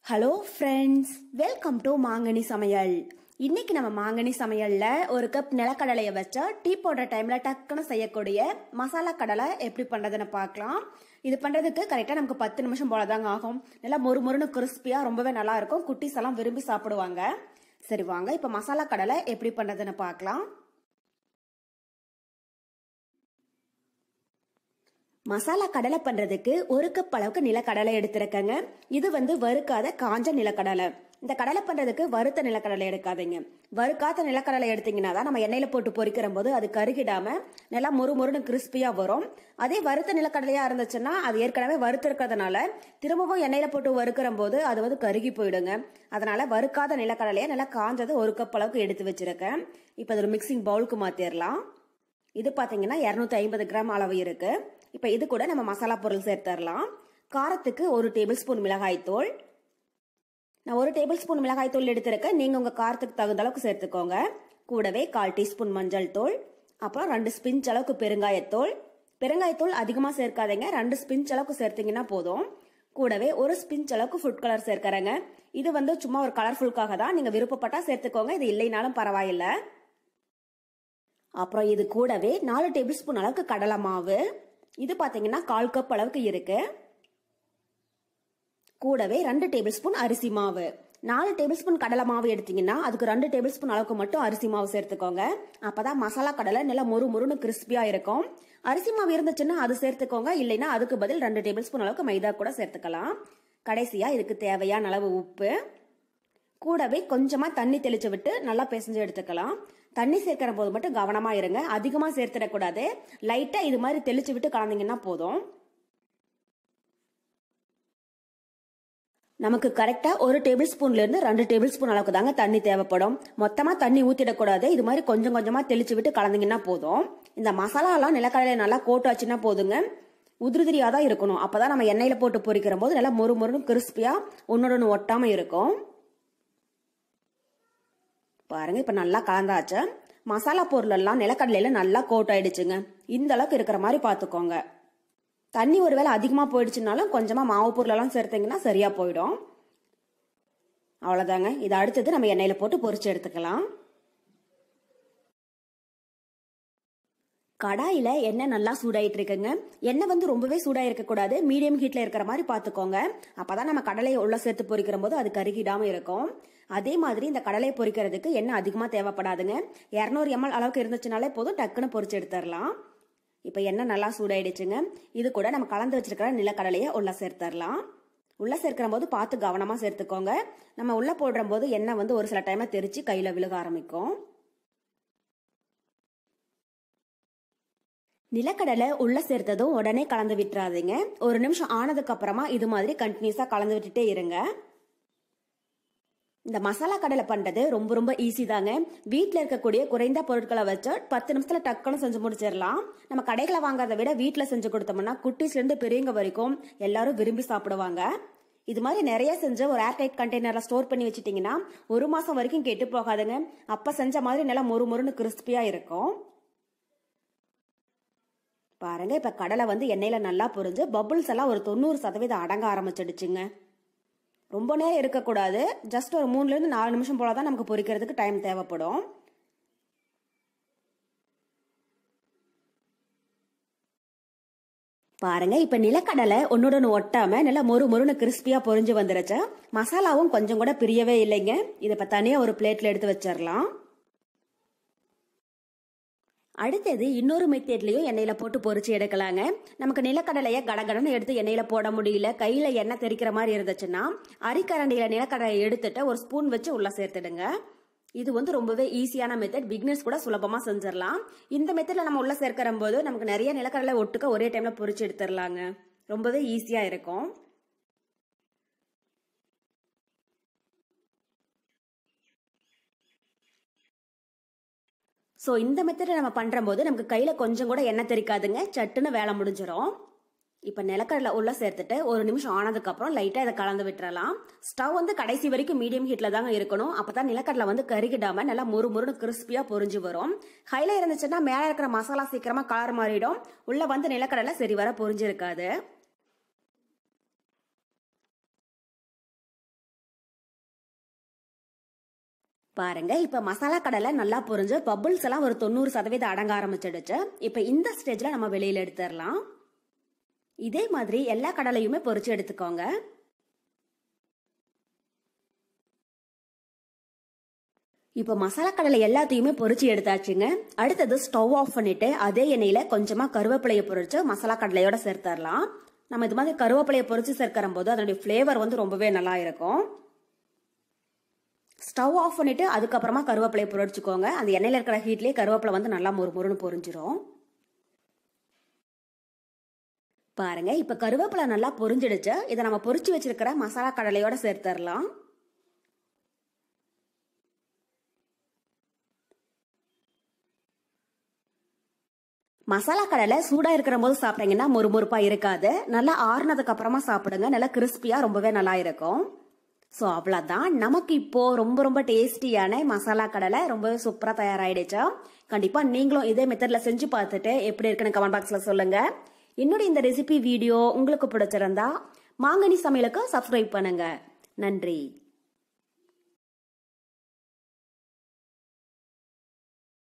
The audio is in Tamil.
ஹலோ ஃப்ரெண்ட்ஸ், வெல்கம் டு மாங்கனி சமையல். இன்னைக்கு நம்ம மாங்கனி சமையல்ல ஒரு கப் நிலக்கடலையை வச்சா டீ போடுற டைம்ல டக்குன்னு செய்யக்கூடிய மசாலா கடலை எப்படி பண்றதுன்னு பார்க்கலாம். இது பண்றதுக்கு கரெக்டா நமக்கு 10 நிமிஷம் போலதாங்க ஆகும். நல்லா மொறுமொறுன்னு கிறிஸ்பியா ரொம்பவே நல்லா இருக்கும். குட்டீஸ் எல்லாம் விரும்பி சாப்பிடுவாங்க. சரி வாங்க இப்ப மசாலா கடலை எப்படி பண்றதுன்னு பார்க்கலாம். மசாலா கடலை பண்றதுக்கு ஒரு கப் அளவுக்கு நிலக்கடலை எடுத்திருக்கேங்க. இது வறுக்காத காஞ்ச நிலக்கடலை. இந்த கடலை பண்றதுக்கு வறுத்த நிலக்கடலை எடுக்காதீங்க. வறுக்காத நிலக்கடலை எடுத்தீங்கன்னா தான் நம்ம எண்ணெயில போட்டு பொரிக்கிற போது அது கருகிடாம நல்லா மொறுமொறுன்னு கிறிஸ்பியா வரும். அதே வறுத்த நிலக்கடலையா இருந்துச்சுன்னா அது ஏற்கனவே வறுத்து இருக்கிறதுனால திரும்பவும் எண்ணெயில போட்டு வறுக்கிற போது அது கருகி போயிடுங்க. அதனால வறுக்காத நிலக்கடலையை நல்லா காஞ்சது ஒரு கப் அளவுக்கு எடுத்து வச்சிருக்கேன். இப்ப அது ஒரு மிக்சிங் பவுலுக்கு மாத்திரலாம். இது பாத்தீங்கன்னா 250 கிராம் அளவு இருக்கு. இப்ப இது கூட நம்ம மசாலா பொருள் சேர்த்தரலாம். காரத்துக்கு 1 டேபிள் ஸ்பூன் மிளகாய் தூள். நான் 1 டேபிள் ஸ்பூன் மிளகாய் தூள் எடுத்திருக்கேன். நீங்க உங்க காரத்துக்கு தகுந்த அளவுக்கு சேர்த்துக்கோங்க. கூடவே 1/4 டீஸ்பூன் மஞ்சள் தூள், அப்புறம் 2 ஸ்பிஞ்ச் அளவுக்கு பெருங்காயத்தூள். பெருங்காயத்தூள் அதிகமா சேர்க்காதீங்க, 2 ஸ்பிஞ்ச் அளவுக்கு சேர்த்தீங்கன்னா போதும். கூடவே 1 ஸ்பிஞ்ச் அளவுக்கு ஃபுட் கலர் சேர்க்கறேங்க. இது சும்மா ஒரு கலர்ஃபுல்காக தான், நீங்க விருப்பப்பட்டா சேர்த்துக்கோங்க, இது இல்லைனாலும் பரவாயில்லை. அப்புறம் இது கூடவே 4 டேபிள் ஸ்பூன் அளவுக்கு கடலை மாவு. இது பாத்தீங்கன்னா 1/4 கப் அளவுக்கு இருக்கு. கூடவே 2 டேபிள் ஸ்பூன் அரிசி மாவு. 4 டேபிள் ஸ்பூன் கடலை மாவு எடுத்தீங்கன்னா அதுக்கு 2 டேபிள் ஸ்பூன் அளவுக்கு மட்டும் அரிசி மாவு சேர்த்துக்கோங்க. அப்பதான் மசாலா கடலை நல்லா மொறுமொறுன்னு கிறிஸ்பியா இருக்கும். அரிசி மாவு இருந்துச்சுன்னா அது சேர்த்துக்கோங்க, இல்லைன்னா அதுக்கு பதில் 2 டேபிள் ஸ்பூன் அளவுக்கு மைதா கூட சேர்த்துக்கலாம். கடைசியா இதுக்கு தேவையான அளவு உப்பு. கூடவே கொஞ்சமா தண்ணி தெளிச்சு விட்டு நல்லா பிசைஞ்சு எடுத்துக்கலாம். தண்ணி சேர்க்கிற போது மட்டும் கவனமா இருங்க, அதிகமா சேர்த்திடக்கூடாது. லைட்டா இது மாதிரி தெளிச்சு விட்டு கலந்தீங்கன்னா போதும். நமக்கு கரெக்டா 1 டேபிள் ஸ்பூன்ல இருந்து 2 டேபிள் ஸ்பூன் அளவுக்கு தாங்க தண்ணி தேவைப்படும். மொத்தமா தண்ணி ஊத்திடக்கூடாது. இது மாதிரி கொஞ்சம் கொஞ்சமா தெளிச்சு விட்டு கலந்தீங்கன்னா போதும். இந்த மசாலா எல்லாம் நிலக்கடலையில நல்லா கோட் வச்சுன்னா போதுங்க. உதிரியா தான் இருக்கணும். அப்பதான் நம்ம எண்ணெயில போட்டு பொரிக்கிற போது நல்லா மொறுமொறுன்னு கிறிஸ்பியா ஒன்னோட ஒட்டாம இருக்கும். பாருங்க இப்ப நல்லா கலந்தாச்சு. மசாலா பொருள் எல்லாம் நிலக்கடலையில நல்லா கோட் ஆயிடுச்சுங்க. இந்த அளவுக்கு இருக்கிற மாதிரி பாத்துக்கோங்க. தண்ணி ஒருவேளை அதிகமா போயிடுச்சுனாலும் கொஞ்சமா மாவு பொருள் எல்லாம் சேர்த்தீங்கன்னா சரியா போயிடும். அவ்வளவுதாங்க. இது அடுத்தது நம்ம எண்ணெயில போட்டு பொரிச்சு எடுத்துக்கலாம். கடாயில எண்ணெய் நல்லா சூடாயிட்டு இருக்குங்க. எண்ணெய் ரொம்பவே சூடாயிருக்க கூடாது, மீடியம் ஹீட்ல இருக்கிற மாதிரி பாத்துக்கோங்க. அப்பதான் நம்ம கடலையை உள்ள சேர்த்து பொரிக்கிற போது அது கருகிடாம இருக்கும். அதே மாதிரி இந்த கடலையை பொரிக்கிறதுக்கு எண்ணெய் அதிகமா தேவைப்படாதுங்க. 200 ml அளவுக்கு இருந்துச்சுனாலே போதும், டக்குன்னு பொரிச்சு எடுத்துடலாம். இப்ப எண்ணெய் நல்லா சூடாயிடுச்சுங்க. இது கூட நம்ம கலந்து வச்சிருக்கிற நிலக்கடலையை உள்ள சேர்த்தரலாம். உள்ள சேர்க்கிற போது பார்த்து கவனமா சேர்த்துக்கோங்க. நம்ம உள்ள போடுற போது எண்ணெய் ஒரு சில டைம் தெரிச்சு கையில விழுக ஆரம்பிக்கும். நிலக்கடலை உள்ள சேர்த்ததும் உடனே கலந்து விட்டுறாதீங்க. 1 நிமிஷம் ஆனதுக்கு அப்புறமா இது மாதிரி கண்டினியூஸா கலந்து விட்டுட்டே இருங்க. இந்த மசாலா கடலை பண்றது ரொம்ப ரொம்ப ஈஸி தாங்க. வீட்டுல இருக்கக்கூடிய குறைந்த பொருட்களை வச்சு 10 நிமிஷத்துல டக்குன்னு செஞ்சு முடிச்சிடலாம். நம்ம கடைகளை வாங்காத விட வீட்டுல செஞ்சு கொடுத்தோம்னா குட்டீஸ்ல இருந்து பெரியவங்க வரைக்கும் எல்லாரும் விரும்பி சாப்பிடுவாங்க. இது மாதிரி நிறைய செஞ்சு ஒரு ஏர்டைட் கண்டெய்னர்ல ஸ்டோர் பண்ணி வச்சிட்டீங்கன்னா 1 மாசம் வரைக்கும் கெட்டு போகாதுங்க. அப்ப செஞ்ச மாதிரி நல்லா மொறுமொறுன்னு கிறிஸ்பியா இருக்கும். பாருங்க இப்ப கடலை எண்ணெயில நல்லா பொரிஞ்சு பபுள்ஸ் எல்லாம் ஒரு 90% அடங்க ஆரம்பிச்சிடுச்சுங்க. ரொம்ப நேரம் இருக்கக்கூடாது. ஜஸ்ட் ஒரு 3ல இருந்து 4 நிமிஷம் போலதான் நமக்கு பொரிக்கிறதுக்கு டைம் தேவைப்படும். பாருங்க இப்ப நிலக்கடலை ஒன்னோட ஒட்டாம நல்லா மொறுமொறுன்னு கிறிஸ்பியா பொரிஞ்சு வந்துருச்சு. மசாலாவும் கொஞ்சம் கூட பிரியவே இல்லைங்க. இதை இப்ப தனியா ஒரு பிளேட்ல எடுத்து வச்சிடலாம். அடுத்தது இன்னொரு மெத்தேட்லயும் எண்ணெயில போட்டு பொரிச்சு எடுக்கலாங்க. நமக்கு நிலக்கடலைய கடகடன்னு எடுத்து எண்ணெயில போட முடியல, கையில எண்ணெய் தெரிக்கிற மாதிரி இருந்துச்சுன்னா அரிக்கரண்டியில நிலக்கடலையை எடுத்துட்டு ஒரு ஸ்பூன் வச்சு உள்ள சேர்த்துடுங்க. இது ரொம்பவே ஈஸியான மெத்தட். பிகினர்ஸ் கூட சுலபமா செஞ்சிடலாம். இந்த மெத்தட்ல நம்ம உள்ள சேர்க்கிற போது நமக்கு நிறைய நிலக்கடலை ஒட்டுக்க ஒரே டைம்ல பொரிச்சு எடுத்துடலாங்க. ரொம்பவே ஈஸியா இருக்கும். சோ இந்த மெத்தட நம்ம பண்ற போது நமக்கு கையில கொஞ்சம் கூட எண்ணெய் தெரிக்காதுங்க. சட்டுன்னு வேலை முடிஞ்சிடும். இப்ப நிலக்கடலை உள்ள சேர்த்துட்டு 1 நிமிஷம் ஆனதுக்கு அப்புறம் லைட்டா இதை கலந்து விட்டுறலாம். ஸ்டவ் கடைசி வரைக்கும் மீடியம் ஹீட்ல தாங்க இருக்கணும். அப்பதான் நிலக்கடலை கருகிடாம நல்லா மொறுமொறுன்னு கிறிஸ்பியா பொரிஞ்சு வரும். ஹைல இருந்துச்சுன்னா மேல இருக்கிற மசாலா சீக்கிரமா கலர் மாறிடும். உள்ள நிலக்கடலை சரி வர பொரிஞ்சிருக்காது. பாருங்க இப்ப மசாலா கடலை நல்லா பொரிஞ்சு பபுள்ஸ் எல்லாம் ஒரு 90% அடங்க ஆரம்பிச்சிடுச்சு. இப்ப இந்த ஸ்டேஜ்ல நம்ம வெளியில எடுத்துடலாம். இதே மாதிரி எல்லா கடலையுமே பொரிச்சு எடுத்துக்கோங்க. இப்ப மசாலா கடலை எல்லாத்தையுமே பொரிச்சு எடுத்தாச்சுங்க. அடுத்தது ஸ்டவ் ஆஃப் பண்ணிட்டு அதே எண்ணெயில கொஞ்சமா கருவேப்பிலையை பொரிச்சு மசாலா கடலையோட சேர்த்தரலாம். நம்ம இது மாதிரி கருவேப்பிலையை பொரிச்சு சேர்க்கிற போது அதனுடைய ஃபிளேவர் வந்து ரொம்பவே நல்லா இருக்கும். ஸ்டவ் ஆஃப் பண்ணிட்டு அதுக்கப்புறமா கருவேப்பிலையை பொரிச்சுக்கோங்க. அந்த எண்ணெயில இருக்கிற ஹீட்லயே கருவேப்பிலை வந்து நல்லா மொறுமொறுன்னு பொரிஞ்சிரும். பாருங்க இப்ப கருவேப்பிலை நல்லா பொரிஞ்சிடுச்சு. இதை நம்ம பொரிச்சு வச்சிருக்கிற மசாலா கடலையோட சேர்த்தரலாம். மசாலா கடலை சூடா இருக்கிற போது சாப்பிட்டீங்கன்னா மொறுமொறுப்பா இருக்காது. நல்லா ஆறுனதுக்கு அப்புறமா சாப்பிடுங்க. நல்லா கிறிஸ்பியா ரொம்பவே நல்லா இருக்கும். ஸோ அவ்வளோதான், நமக்கு இப்போ ரொம்ப ரொம்ப டேஸ்டியான மசாலா கடலை ரொம்பவே சூப்பரா தயாராயிடுச்சா. கண்டிப்பா நீங்களும் இதே மெத்தட்ல செஞ்சு பார்த்துட்டு எப்படி இருக்குன்னு கமெண்ட் பாக்ஸ்ல சொல்லுங்க. என்னுடைய இந்த ரெசிபி வீடியோ உங்களுக்கு பிடிச்சிருந்தா மாங்கனி சமையலுக்கு சப்ஸ்கிரைப் பண்ணுங்க. நன்றி.